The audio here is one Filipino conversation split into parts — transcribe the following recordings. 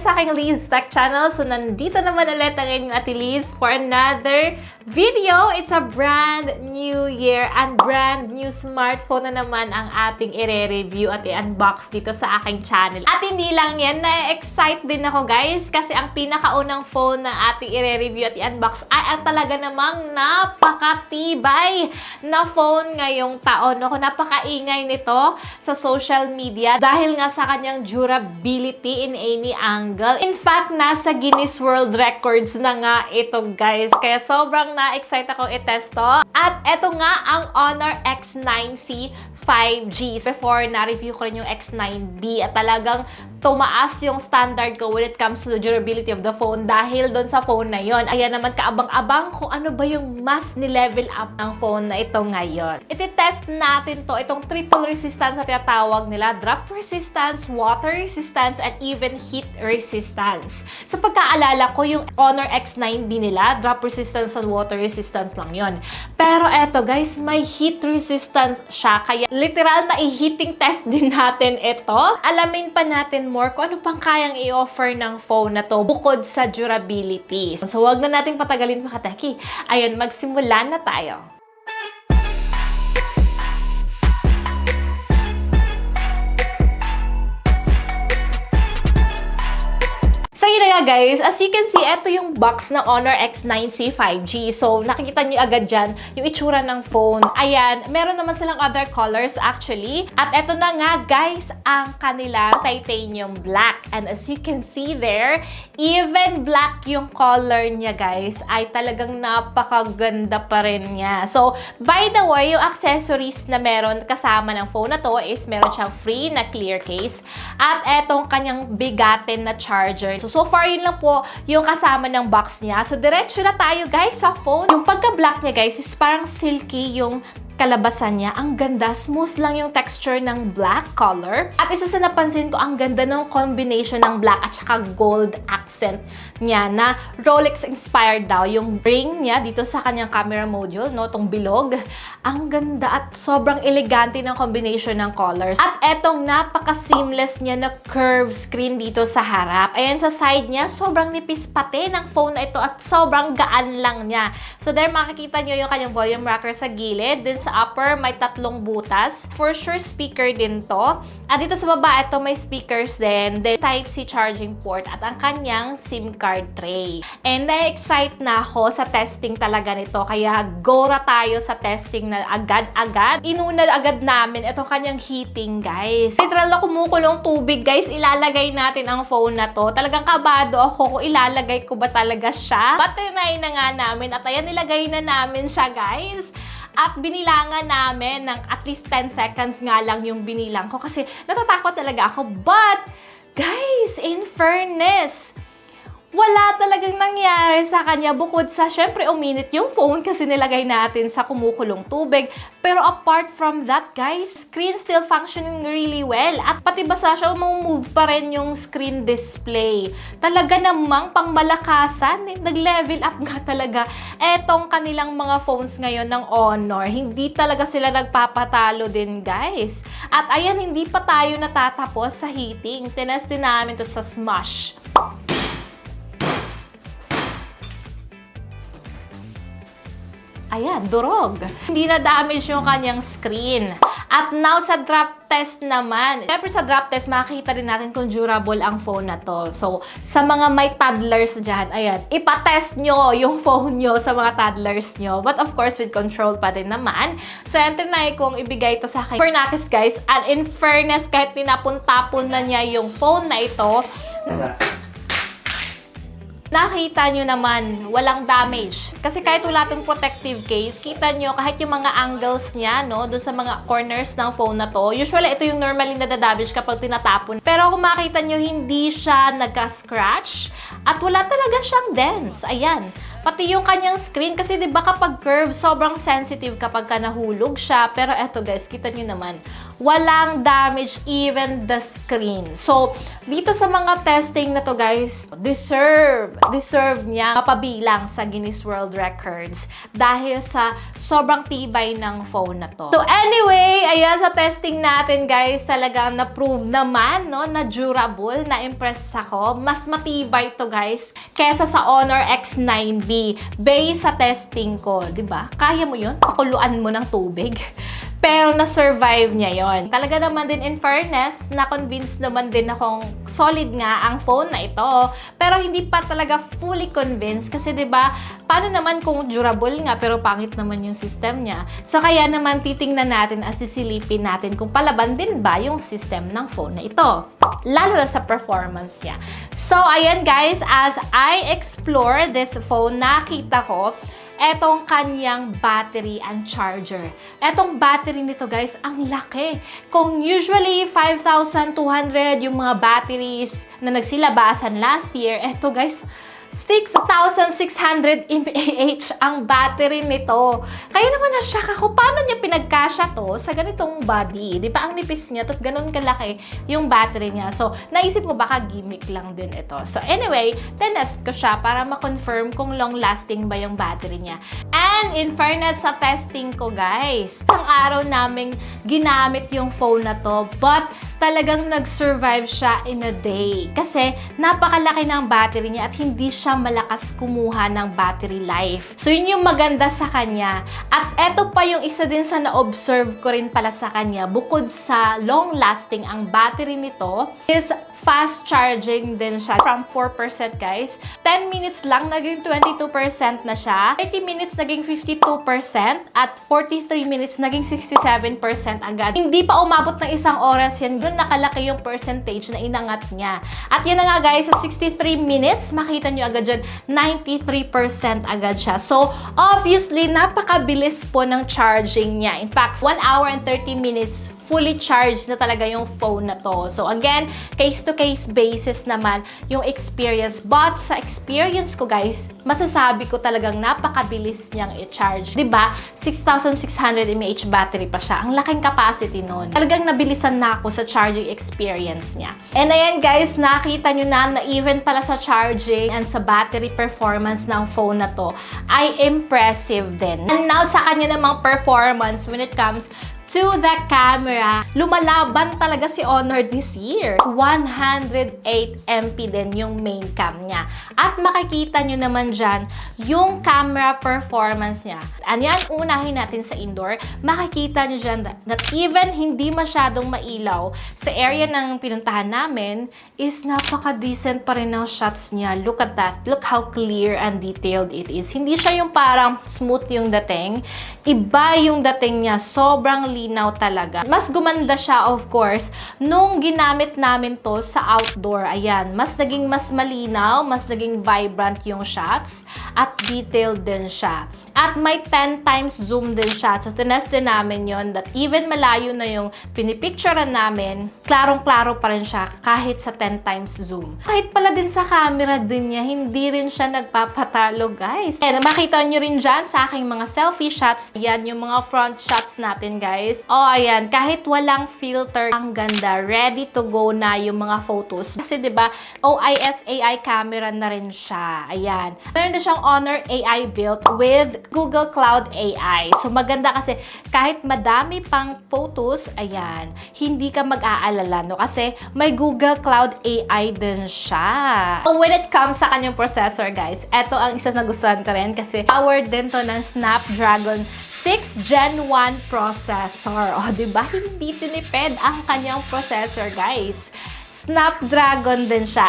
sa aking Liz Tech Channel. So, nandito naman ulit ang inyong Ate Liz for another video. It's a brand new year and brand new smartphone na naman ang ating i-review at i-unbox dito sa aking channel. At hindi lang yan, na-excite din ako guys kasi ang pinakaunang phone na ating i-review at i-unbox ay ang talaga namang napakatibay na phone ngayong taon. Ako, napakaingay nito sa social media dahil nga sa kanyang durability in any angle. In fact, nasa Guinness World Records na nga ito guys. Kaya sobrang na-excite akong i-test to. At ito nga ang Honor X9C 5G. Before, na-review ko rin yung X9B at talagang tumaas yung standard ko when it comes to the durability of the phone dahil doon sa phone na yon. Ayan naman kaabang-abang kung ano ba yung mas ni-level up ng phone na ito ngayon. Iti-test natin to, itong triple resistance na tinatawag nila, drop resistance, water resistance, and even heat resistance. So pagkaalala ko, yung Honor X9B nila, drop resistance and water resistance lang yon. Pero eto guys, may heat resistance siya, kaya literal na i-heating test din natin ito. Alamin pa natin more kung ano pang kayang i-offer ng phone na to bukod sa durability. So, wag na nating patagalin mga teki. Ayun, magsimula na tayo. So yun na nga guys, as you can see, ito yung box ng Honor X9C 5G. So nakikita niyo agad dyan yung itsura ng phone. Ayan, meron naman silang other colors actually. At ito na nga guys, ang kanilang titanium black. And as you can see there, even black yung color niya guys, ay talagang napakaganda pa rin niya. So by the way, yung accessories na meron kasama ng phone na to is meron siyang free na clear case. At etong kanyang bigatin na charger. So far, yun lang po yung kasama ng box niya. So, diretso na tayo, guys, sa phone. Yung pagka-black niya, guys, is parang silky yung kalabasan niya. Ang ganda. Smooth lang yung texture ng black color. At isa sa napansin ko, ang ganda ng combination ng black at saka gold accent niya na Rolex-inspired daw. Yung ring niya dito sa kanyang camera module, no? Itong bilog. Ang ganda at sobrang elegante ng combination ng colors. At etong napaka-seamless niya na curved screen dito sa harap. Ayan, sa side niya, sobrang nipis pati ng phone na ito at sobrang gaan lang niya. So, there makikita niyo yung kanyang volume rocker sa gilid. Then sa upper, may tatlong butas. For sure, speaker din to. At dito sa baba, ito may speakers din. Then, Type-C charging port at ang kanyang SIM card tray. And na-excite na ako sa testing talaga nito. Kaya, go na tayo sa testing na agad-agad. Inuna agad namin itong kanyang heating, guys. Literal na kumukulong tubig, guys. Ilalagay natin ang phone na to. Talagang kabado ako kung ilalagay ko ba talaga siya. Patrinay na nga namin. At ayan, nilagay na namin siya, guys. At binilangan namin ng at least 10 seconds nga lang yung binilang ko kasi natatakot talaga ako. But, guys, in fairness, wala talagang nangyari sa kanya bukod sa, syempre, uminit yung phone kasi nilagay natin sa kumukulong tubig. Pero apart from that, guys, screen still functioning really well. At pati basta siya, move pa rin yung screen display. Talaga namang pangmalakasan, nag-level up nga talaga etong kanilang mga phones ngayon ng Honor. Hindi talaga sila nagpapatalo din, guys. At ayan, hindi pa tayo natatapos sa heating. Tinest din namin to sa Smash. Ayan, durog. Hindi na damage yung kanyang screen. At now, sa drop test naman. Siyempre sa drop test, makikita rin natin kung durable ang phone na to. So, sa mga may toddlers dyan, ayan, ipatest nyo yung phone nyo sa mga toddlers nyo. But of course, with control pa din naman. So, yan, tinay kong ibigay ito sa akin. Pernakis, guys. And in fairness, kahit tinapon-tapon na niya yung phone na ito, nakita nyo naman, walang damage. Kasi kahit wala itong protective case, kita nyo kahit yung mga angles niya, no, doon sa mga corners ng phone na to. Usually, ito yung normally nadadamage kapag tinatapon. Pero kung makita nyo, hindi siya nagka-scratch. At wala talaga siyang dents. Ayan. Pati yung kanyang screen, kasi diba kapag curve, sobrang sensitive kapag ka nahulog siya. Pero eto guys, kita nyo naman, walang damage even the screen. So, dito sa mga testing na to guys, deserve niya mapabilang sa Guinness World Records dahil sa sobrang tibay ng phone na to. So anyway, ayan sa testing natin guys, talagang na-prove naman no, na durable, na-impress ako. Mas matibay to guys kesa sa Honor X9B based sa testing ko, 'di ba? Kaya mo 'yun? Pakuluan mo ng tubig. Pero na-survive niya yon. Talaga naman din in fairness, na-convince naman din akong solid nga ang phone na ito. Pero hindi pa talaga fully convinced kasi 'di ba, paano naman kung durable nga pero pangit naman yung system niya. So kaya naman titingnan natin at sisilipin natin kung palaban din ba yung system ng phone na ito. Lalo na sa performance niya. So ayan guys, as I explore this phone, nakita ko etong kanyang battery and charger. Etong battery nito guys, ang laki. Kung usually 5,200 yung mga batteries na nagsilabasan last year, eto guys, 6,600 mAh ang battery nito. Kaya naman na-shock ako, paano niya pinagkasya to sa ganitong body? Di ba ang nipis niya, tapos ganun kalaki yung battery niya. So, naisip ko baka gimmick lang din ito. So, anyway, tinest ko siya para ma-confirm kung long-lasting ba yung battery niya. And in fairness sa testing ko guys, isang araw naming ginamit yung phone na to, but talagang nag-survive siya in a day. Kasi napakalaki ng battery niya at hindi siya malakas kumuha ng battery life. So, yun yung maganda sa kanya. At eto pa yung isa din sa na-observe ko rin pala sa kanya. Bukod sa long-lasting ang battery nito, is fast charging din siya. From 4% guys, 10 minutes lang naging 22% na siya. 30 minutes naging 52% at 43 minutes naging 67% agad. Hindi pa umabot ng isang oras yan. Doon nakalaki yung percentage na inangat niya. At yan na nga guys, sa 63 minutes, makita nyo agad dyan, 93% agad siya. So, obviously, napakabilis po ng charging niya. In fact, 1 hour and 30 minutes fully charged na talaga yung phone na to. So again, case-to-case basis naman yung experience. But sa experience ko guys, masasabi ko talagang napakabilis niyang i-charge. Diba? 6,600 mAh battery pa siya. Ang laking capacity nun. Talagang nabilisan na ako sa charging experience niya. And ayan guys, nakita nyo na even pala sa charging and sa battery performance ng phone na to ay impressive din. And now sa kanya namang performance when it comes to the camera, lumalaban talaga si Honor this year. 108 MP din yung main cam niya. At makikita nyo naman dyan yung camera performance niya. Yan, unahin natin sa indoor. Makikita nyo dyan that even hindi masyadong mailaw sa area ng pinuntahan namin is napaka-decent pa rin ng shots niya. Look at that. Look how clear and detailed it is. Hindi siya yung parang smooth yung dating. Iba yung dating niya. Sobrang linaw talaga. Mas gumanda siya, of course, nung ginamit namin to sa outdoor. Ayan, mas naging mas malinaw, mas naging vibrant yung shots, at detailed din siya. At may 10 times zoom din siya. So, tinest din namin yon that even malayo na yung pinipicturean namin, klarong-klaro pa rin siya kahit sa 10 times zoom. Kahit pala din sa camera din niya, hindi rin siya nagpapatalo, guys. And makita nyo rin dyan sa aking mga selfie shots. Yan yung mga front shots natin, guys. Oh, ayan. Kahit walang filter, ang ganda. Ready to go na yung mga photos. Kasi, diba, OIS AI camera na rin siya. Ayan. Meron na siyang Honor AI built with Google Cloud AI. So, maganda kasi kahit madami pang photos, ayan, hindi ka mag-aalala, no? Kasi may Google Cloud AI din siya. So, when it comes sa kanyang processor, guys, eto ang isa na gustuhan ko rin kasi powered din to ng Snapdragon 6 Gen 1 processor. O, diba? Hindi tinipid ang kanyang processor, guys. Snapdragon din siya.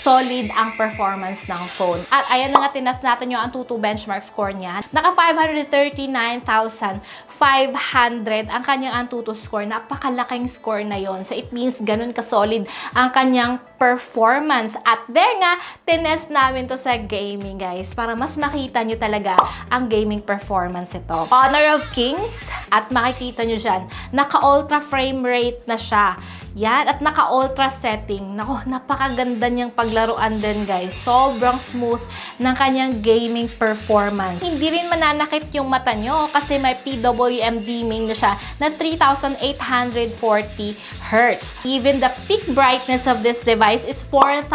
Solid ang performance ng phone. At ayan na nga, tinas natin yung Antutu benchmark score niya. Naka 539,500 ang kanyang Antutu score. Napakalaking score na yon. So it means ganun ka-solid ang kanyang performance. At there nga, tinest namin to sa gaming, guys, para mas makita nyo talaga ang gaming performance ito. Honor of Kings, at makikita nyo dyan, naka-ultra frame rate na siya. Yan, at naka-ultra setting. Nako, napakaganda niyang paglaruan din, guys. Sobrang smooth ng kanyang gaming performance. Hindi rin mananakit yung mata nyo kasi may PWM dimming na siya na 3,840 Hz. Even the peak brightness of this device is 4,000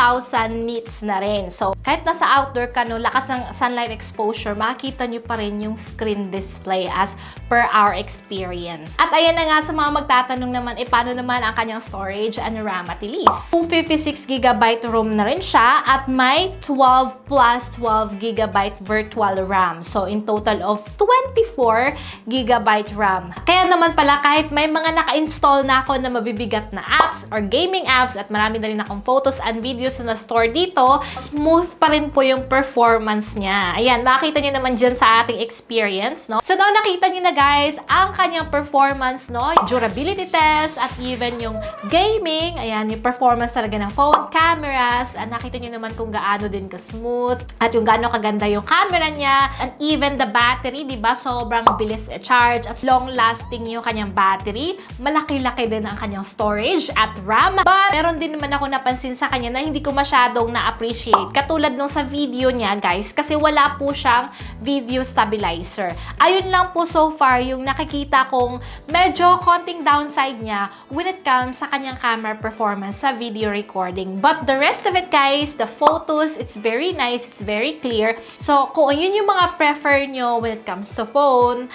nits na rin. So, kahit nasa outdoor ka, no, lakas ng sunlight exposure, makikita nyo pa rin yung screen display as per our experience. At ayan na nga, sa mga magtatanong naman, paano naman ang kanyang storage and RAM at least. 256GB ROM na rin siya at may 12 plus 12GB virtual RAM. So, in total of 24GB RAM. Kaya naman pala, kahit may mga naka-install na ako na mabibigat na apps or gaming apps at marami na rin akong photos and videos na store dito, smooth pa rin po yung performance niya. Ayan, makita nyo naman dyan sa ating experience, no? So, now nakita nyo na guys, ang kanyang performance, no? Durability test at even yung gaming, ayan, yung performance talaga ng phone, cameras, at nakita nyo naman kung gaano din ka-smooth, at yung gaano kaganda yung camera niya, and even the battery, di ba? Sobrang bilis i-charge at long-lasting yung kanyang battery. Malaki-laki din ang kanyang storage at RAM. But, meron din naman ako napansin sa kanya na hindi ko masyadong na-appreciate. Katulad nung sa video niya, guys, kasi wala po siyang video stabilizer. Ayun lang po so far yung nakikita kong medyo konting downside niya when it comes sa kanyang camera performance sa video recording. But the rest of it, guys, the photos, it's very nice, it's very clear. So, kung yun yung mga prefer nyo when it comes to phone,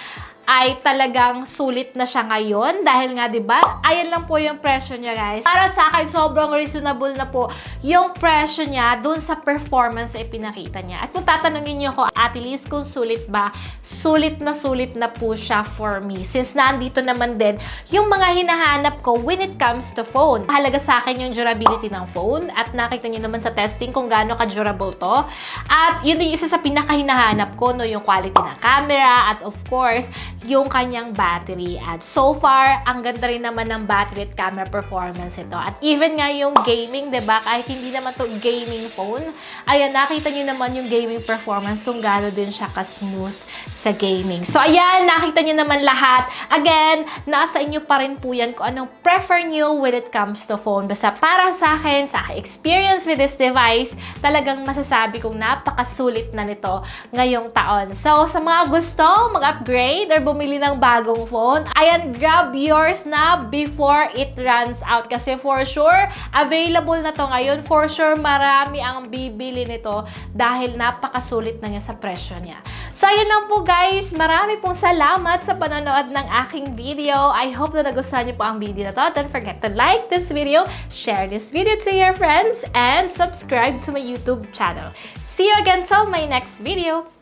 ay talagang sulit na siya ngayon dahil nga 'di ba? Ayan lang po yung presyo niya, guys. Para sa akin sobrang reasonable na po yung presyo niya doon sa performance na ipinakita niya. At kung tatanungin niyo ako, Ate Liz, kung sulit ba? Sulit na po siya for me. Since nandito naman din yung mga hinahanap ko when it comes to phone. Mahalaga sa akin yung durability ng phone at nakita niyo naman sa testing kung gaano ka-durable to. At yun yung isa sa pinaka-hinahanap ko, no, yung quality ng camera at of course, yung kanyang battery. At so far, ang ganda rin naman ng battery at camera performance ito. At even nga yung gaming, diba? Kahit hindi naman to gaming phone, ayan, nakita nyo naman yung gaming performance kung gaano din siya ka-smooth sa gaming. So, ayan, nakita nyo naman lahat. Again, nasa inyo pa rin po yan kung anong prefer nyo when it comes to phone. Basta para sa akin, sa experience with this device, talagang masasabi kong napakasulit na nito ngayong taon. So, sa mga gusto mag-upgrade or bumili ng bagong phone, ayan, grab yours na before it runs out. Kasi for sure, available na to ngayon. For sure, marami ang bibili nito dahil napakasulit na niya sa presyo niya. So, ayun lang po guys. Marami pong salamat sa panonood ng aking video. I hope na nagustuhan niyo po ang video na to. Don't forget to like this video, share this video to your friends, and subscribe to my YouTube channel. See you again till my next video.